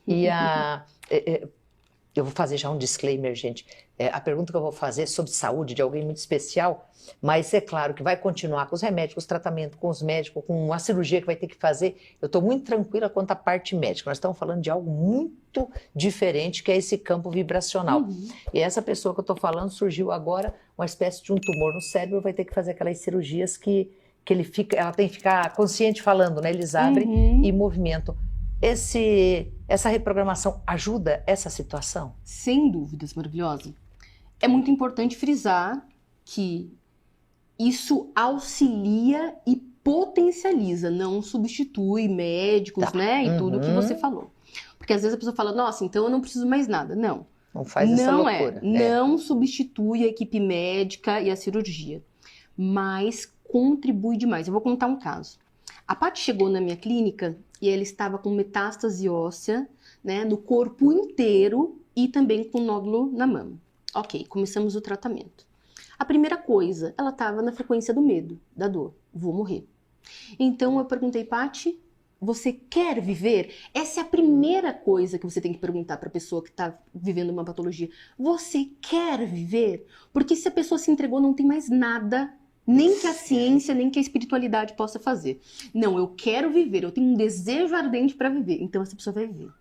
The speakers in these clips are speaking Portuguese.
E eu vou fazer já um disclaimer, gente. A pergunta que eu vou fazer é sobre saúde de alguém muito especial, mas é claro que vai continuar com os remédios, com os tratamentos, com os médicos, com a cirurgia que vai ter que fazer. Eu estou muito tranquila quanto à parte médica. Nós estamos falando de algo muito diferente, que é esse campo vibracional. E essa pessoa que eu estou falando surgiu agora uma espécie de um tumor no cérebro, vai ter que fazer aquelas cirurgias que ela tem que ficar consciente falando, né? Eles abrem e movimentam. Essa reprogramação ajuda essa situação? Sem dúvidas, maravilhosa. É muito importante frisar que isso auxilia e potencializa, não substitui médicos, né? E tudo que você falou. Porque às vezes a pessoa fala, nossa, então eu não preciso mais nada. Não. Não faz essa loucura. Não substitui a equipe médica e a cirurgia. Mas contribui demais. Eu vou contar um caso. A Paty chegou na minha clínica e ela estava com metástase óssea, né, no corpo inteiro e também com nódulo na mama. Ok, começamos o tratamento. A primeira coisa, ela estava na frequência do medo, da dor. Vou morrer. Então eu perguntei, Paty, você quer viver? Essa é a primeira coisa que você tem que perguntar para a pessoa que está vivendo uma patologia. Você quer viver? Porque se a pessoa se entregou, não tem mais nada, nem que a ciência, nem que a espiritualidade possa fazer. Não, eu quero viver, eu tenho um desejo ardente para viver. Então essa pessoa vai viver.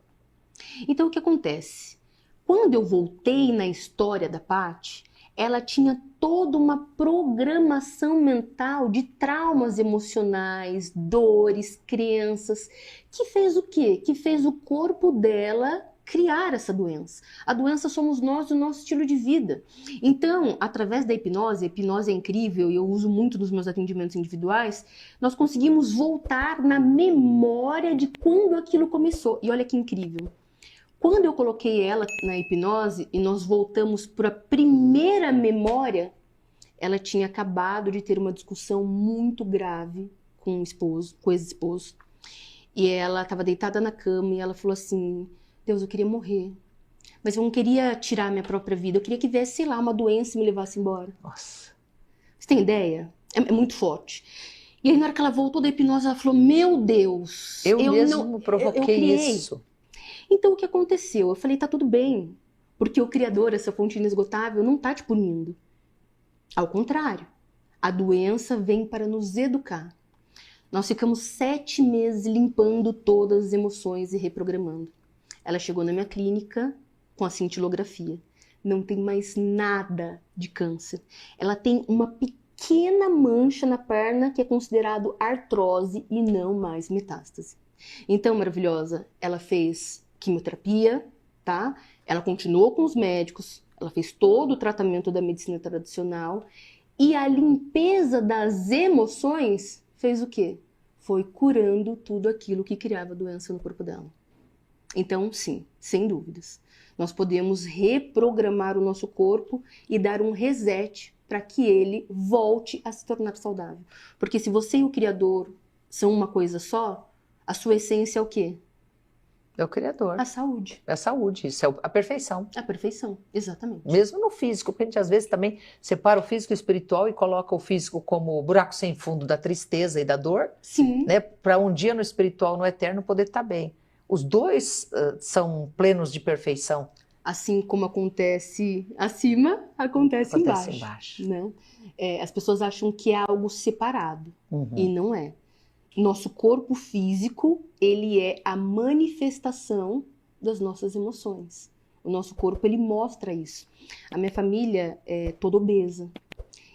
Então o que acontece? Quando eu voltei na história da Paty, ela tinha toda uma programação mental de traumas emocionais, dores, crenças, que fez o quê? Que fez o corpo dela criar essa doença. A doença somos nós, o nosso estilo de vida. Então, através da hipnose, a hipnose é incrível e eu uso muito nos meus atendimentos individuais, nós conseguimos voltar na memória de quando aquilo começou. E olha que incrível. Quando eu coloquei ela na hipnose e nós voltamos para a primeira memória, ela tinha acabado de ter uma discussão muito grave com o esposo, com o ex-esposo. E ela estava deitada na cama e ela falou assim, Deus, eu queria morrer. Mas eu não queria tirar minha própria vida, eu queria que viesse, sei lá, uma doença e me levasse embora. Nossa. Você tem ideia? É muito forte. E aí na hora que ela voltou da hipnose, ela falou, meu Deus, eu mesmo provoquei isso. Então, o que aconteceu? Eu falei, tá tudo bem, porque o Criador, essa fonte inesgotável, não tá te punindo. Ao contrário, a doença vem para nos educar. Nós ficamos 7 meses limpando todas as emoções e reprogramando. Ela chegou na minha clínica com a cintilografia. Não tem mais nada de câncer. Ela tem uma pequena mancha na perna que é considerado artrose e não mais metástase. Então, maravilhosa, ela fez quimioterapia, tá? Ela continuou com os médicos, ela fez todo o tratamento da medicina tradicional e a limpeza das emoções fez o quê? Foi curando tudo aquilo que criava doença no corpo dela. Então, sim, sem dúvidas, nós podemos reprogramar o nosso corpo e dar um reset para que ele volte a se tornar saudável. Porque se você e o Criador são uma coisa só, a sua essência é o quê? É o Criador. A saúde. É a saúde, isso é a perfeição. A perfeição, exatamente. Mesmo no físico, porque a gente às vezes também separa o físico e o espiritual e coloca o físico como o buraco sem fundo da tristeza e da dor. Sim. Né? Para um dia no espiritual, no eterno, poder estar bem. Os dois são plenos de perfeição. Assim como acontece acima, acontece embaixo. Né? As pessoas acham que é algo separado, e não é. Nosso corpo físico, ele é a manifestação das nossas emoções. O nosso corpo, ele mostra isso. A minha família é toda obesa.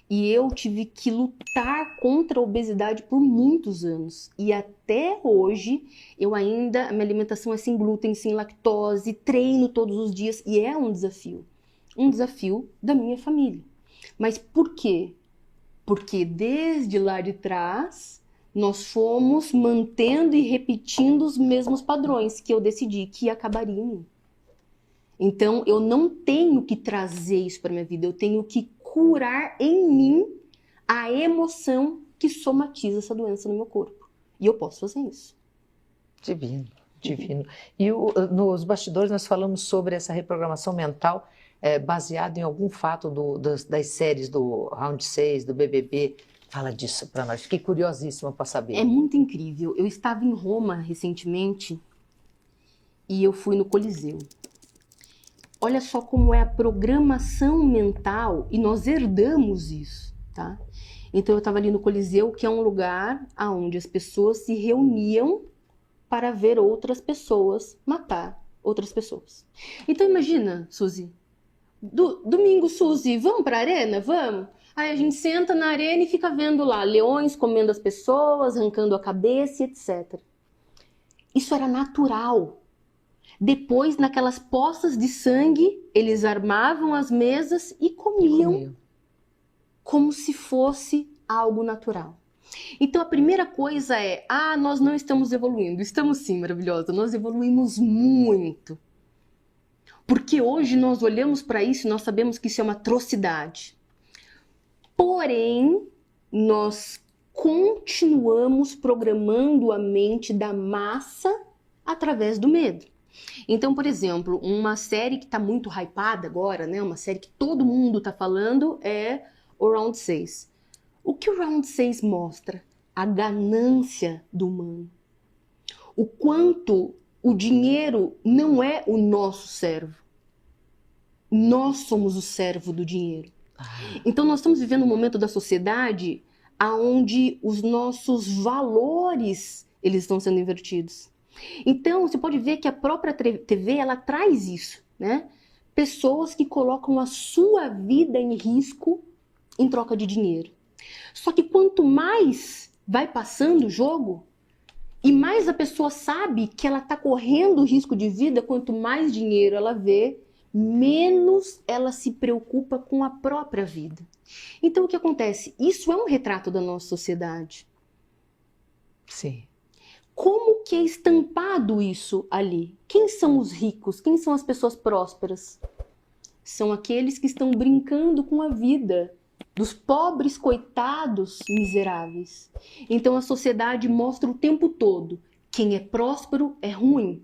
E eu tive que lutar contra a obesidade por muitos anos. E até hoje, a minha alimentação é sem glúten, sem lactose, treino todos os dias. E é um desafio. Um desafio da minha família. Mas por quê? Porque desde lá de trás, nós fomos mantendo e repetindo os mesmos padrões que eu decidi que acabaria em mim. Então, eu não tenho que trazer isso para minha vida, eu tenho que curar em mim a emoção que somatiza essa doença no meu corpo. E eu posso fazer isso. Divino, divino. E nos bastidores nós falamos sobre essa reprogramação mental baseada em algum fato das séries do Round 6, do BBB. Fala disso para nós, fiquei curiosíssima para saber. É muito incrível. Eu estava em Roma recentemente e eu fui no Coliseu. Olha só como é a programação mental, e nós herdamos isso, tá? Então eu estava ali no Coliseu, que é um lugar onde as pessoas se reuniam para ver outras pessoas matar outras pessoas. Então imagina, Suzy, domingo, Suzy, vamos para a arena? Vamos? Aí a gente senta na arena e fica vendo lá leões comendo as pessoas, arrancando a cabeça, etc. Isso era natural. Depois, naquelas poças de sangue, eles armavam as mesas e comiam como se fosse algo natural. Então, a primeira coisa é, nós não estamos evoluindo. Estamos sim, maravilhosa, nós evoluímos muito. Porque hoje nós olhamos para isso e nós sabemos que isso é uma atrocidade. Porém, nós continuamos programando a mente da massa através do medo. Então, por exemplo, uma série que está muito hypada agora, né? Uma série que todo mundo está falando é o Round 6. O que o Round 6 mostra? A ganância do humano. O quanto o dinheiro não é o nosso servo. Nós somos o servo do dinheiro. Então, nós estamos vivendo um momento da sociedade onde os nossos valores eles estão sendo invertidos. Então, você pode ver que a própria TV, ela traz isso, né? Pessoas que colocam a sua vida em risco em troca de dinheiro. Só que quanto mais vai passando o jogo, e mais a pessoa sabe que ela está correndo risco de vida, quanto mais dinheiro ela vê, menos ela se preocupa com a própria vida. Então, o que acontece? Isso é um retrato da nossa sociedade. Sim. Como que é estampado isso ali? Quem são os ricos? Quem são as pessoas prósperas? São aqueles que estão brincando com a vida dos pobres coitados miseráveis. Então a sociedade mostra o tempo todo: quem é próspero é ruim,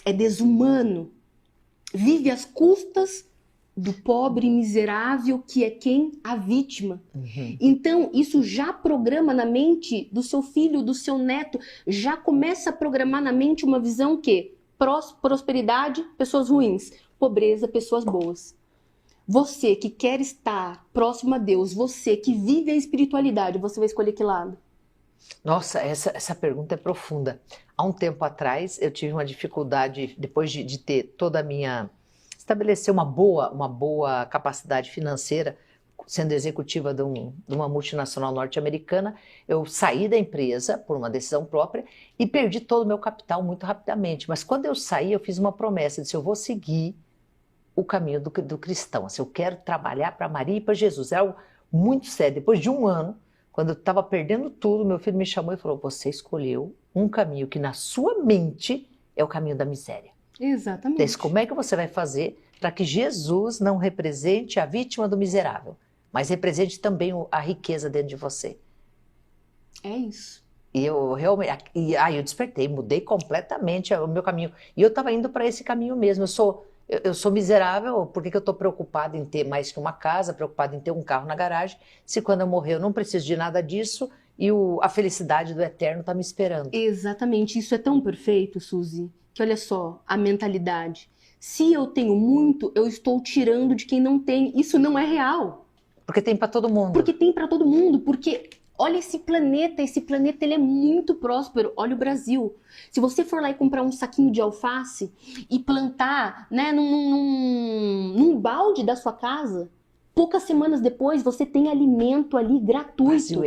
é desumano, vive às custas do pobre miserável, que é quem? A vítima. Então, isso já programa na mente do seu filho, do seu neto, já começa a programar na mente uma visão que prosperidade, pessoas ruins, pobreza, pessoas boas. Você que quer estar próximo a Deus, você que vive a espiritualidade, você vai escolher que lado? Nossa, essa pergunta é profunda. Há um tempo atrás, eu tive uma dificuldade, depois de ter toda a minha... estabelecer uma boa capacidade financeira, sendo executiva de uma multinacional norte-americana, eu saí da empresa por uma decisão própria e perdi todo o meu capital muito rapidamente. Mas quando eu saí, eu fiz uma promessa, disse, eu vou seguir o caminho do cristão. Assim, eu quero trabalhar para Maria e para Jesus. É algo muito sério. Depois de um ano, quando eu estava perdendo tudo, meu filho me chamou e falou, você escolheu um caminho que na sua mente é o caminho da miséria. Exatamente. Então, como é que você vai fazer para que Jesus não represente a vítima do miserável, mas represente também a riqueza dentro de você? É isso. E eu realmente, eu despertei, mudei completamente o meu caminho. E eu estava indo para esse caminho mesmo. Eu sou miserável, por que eu estou preocupada em ter mais que uma casa, preocupada em ter um carro na garagem, se quando eu morrer eu não preciso de nada disso e a felicidade do eterno está me esperando? Exatamente. Isso é tão perfeito, Suzy, que olha só, a mentalidade. Se eu tenho muito, eu estou tirando de quem não tem. Isso não é real. Porque tem para todo mundo. Porque tem para todo mundo. Porque olha esse planeta ele é muito próspero. Olha o Brasil. Se você for lá e comprar um saquinho de alface e plantar, né, num balde da sua casa, poucas semanas depois você tem alimento ali gratuito.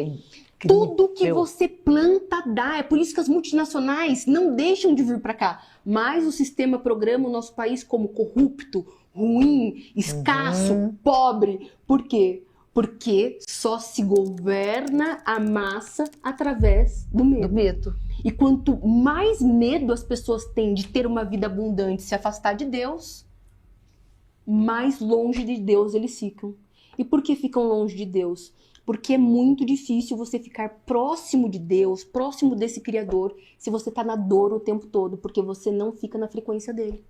Tudo que você planta dá. É por isso que as multinacionais não deixam de vir para cá. Mas o sistema programa o nosso país como corrupto, ruim, escasso, pobre. Por quê? Porque só se governa a massa através do medo. E quanto mais medo as pessoas têm de ter uma vida abundante, se afastar de Deus, mais longe de Deus eles ficam. E por que ficam longe de Deus? Porque é muito difícil você ficar próximo de Deus, próximo desse Criador, se você está na dor o tempo todo, porque você não fica na frequência dele.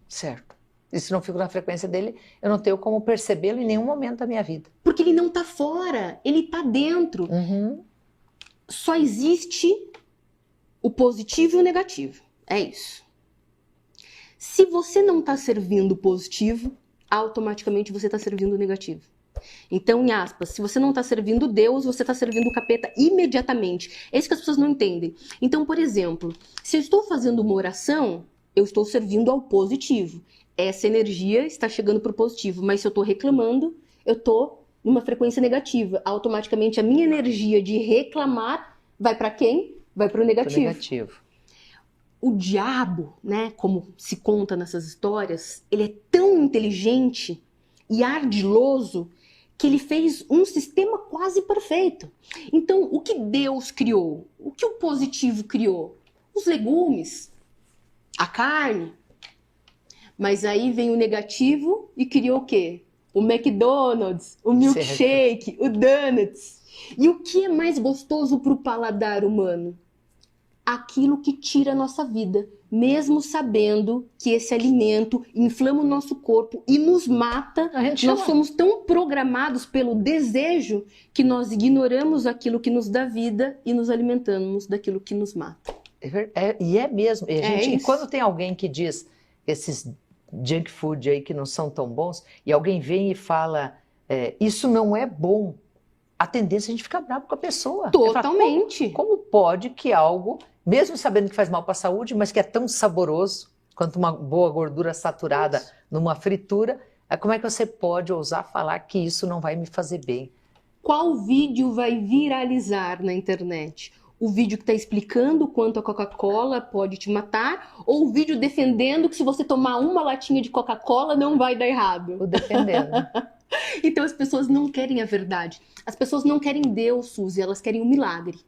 Certo. E se não fico na frequência dele, eu não tenho como percebê-lo em nenhum momento da minha vida. Porque ele não está fora, ele está dentro. Só existe o positivo e o negativo. É isso. Se você não está servindo positivo, automaticamente você está servindo negativo. Então, em aspas, se você não está servindo Deus, você está servindo o capeta imediatamente. É isso que as pessoas não entendem. Então, por exemplo, se eu estou fazendo uma oração, eu estou servindo ao positivo. Essa energia está chegando para o positivo. Mas se eu estou reclamando, eu estou numa frequência negativa. Automaticamente a minha energia de reclamar vai para quem? Vai para o negativo. O diabo, né, como se conta nessas histórias, ele é tão inteligente e ardiloso que ele fez um sistema quase perfeito. Então, o que Deus criou? O que o positivo criou? Os legumes, a carne. Mas aí vem o negativo e criou o quê? O McDonald's, o milkshake, o donuts. E o que é mais gostoso para o paladar humano? Aquilo que tira a nossa vida, mesmo sabendo que esse alimento inflama o nosso corpo e nos mata. Nós somos tão programados pelo desejo que nós ignoramos aquilo que nos dá vida e nos alimentamos daquilo que nos mata. E é mesmo. E quando tem alguém que diz esses junk food aí que não são tão bons, e alguém vem e fala, isso não é bom, a tendência é a gente ficar bravo com a pessoa. Totalmente. Fala, como pode que algo, mesmo sabendo que faz mal para a saúde, mas que é tão saboroso quanto uma boa gordura saturada numa fritura, como é que você pode ousar falar que isso não vai me fazer bem? Qual vídeo vai viralizar na internet? O vídeo que está explicando o quanto a Coca-Cola pode te matar, ou o vídeo defendendo que se você tomar uma latinha de Coca-Cola não vai dar errado? O defendendo. Então as pessoas não querem a verdade. As pessoas não querem Deus, Suzy, elas querem um milagre.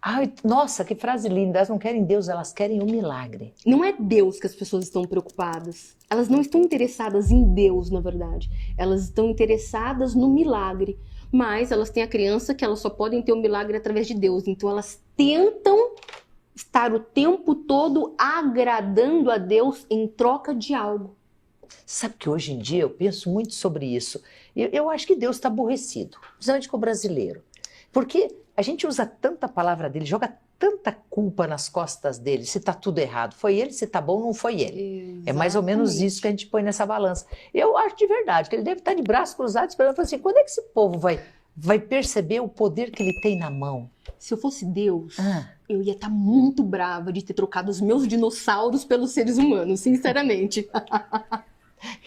Ai, nossa, que frase linda. Elas não querem Deus, elas querem um milagre. Não é Deus que as pessoas estão preocupadas. Elas não estão interessadas em Deus, na verdade. Elas estão interessadas no milagre. Mas elas têm a crença que elas só podem ter o milagre através de Deus. Então elas tentam estar o tempo todo agradando a Deus em troca de algo. Sabe que hoje em dia eu penso muito sobre isso. Eu acho que Deus está aborrecido, principalmente com o brasileiro. Porque a gente usa tanta palavra dele, joga tanta culpa nas costas dele, se está tudo errado. Foi ele, se está bom, não foi ele. Exatamente. É mais ou menos isso que a gente põe nessa balança. Eu acho de verdade que ele deve estar de braços cruzados esperando, assim, quando é que esse povo vai perceber o poder que ele tem na mão? Se eu fosse Deus, eu ia estar muito brava de ter trocado os meus dinossauros pelos seres humanos, sinceramente.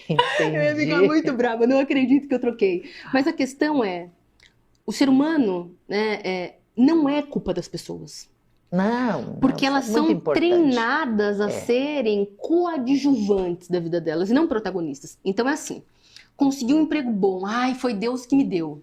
Entendi. Eu ia ficar muito brava, não acredito que eu troquei. Mas a questão é, o ser humano, né, não é culpa das pessoas. Não. Porque elas são treinadas a serem coadjuvantes da vida delas e não protagonistas. Então é assim, consegui um emprego bom, ai, foi Deus que me deu.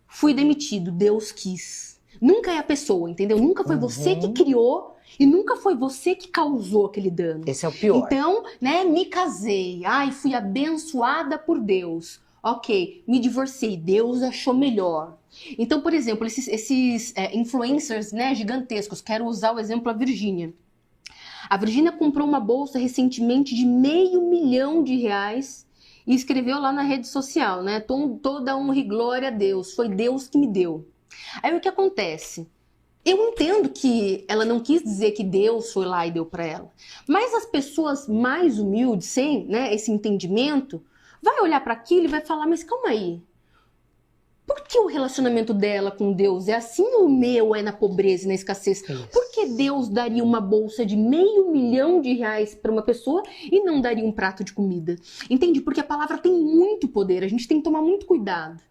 Fui demitido, Deus quis. Nunca é a pessoa, entendeu? Nunca foi você que criou e nunca foi você que causou aquele dano. Esse é o pior. Então, né, me casei, ai, fui abençoada por Deus. Ok, me divorciei, Deus achou melhor. Então, por exemplo, esses influencers, né, gigantescos, quero usar o exemplo da Virgínia. A Virgínia comprou uma bolsa recentemente de R$500 mil e escreveu lá na rede social, né, toda honra e glória a Deus, foi Deus que me deu. Aí o que acontece? Eu entendo que ela não quis dizer que Deus foi lá e deu para ela. Mas as pessoas mais humildes, sem, né, esse entendimento, vai olhar para aquilo e vai falar, mas calma aí. Por que o relacionamento dela com Deus é assim ou o meu é na pobreza e na escassez? Isso. Por que Deus daria uma bolsa de R$500 mil para uma pessoa e não daria um prato de comida? Entende? Porque a palavra tem muito poder, a gente tem que tomar muito cuidado.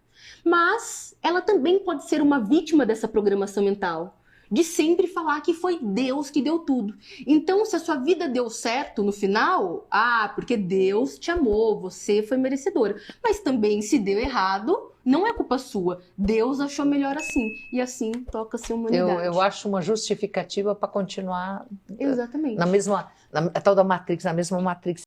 Mas ela também pode ser uma vítima dessa programação mental, de sempre falar que foi Deus que deu tudo. Então, se a sua vida deu certo no final, porque Deus te amou, você foi merecedora. Mas também, se deu errado, não é culpa sua. Deus achou melhor assim. E assim toca-se a humanidade. Eu acho uma justificativa para continuar. Exatamente. A tal da Matrix, na mesma Matrix.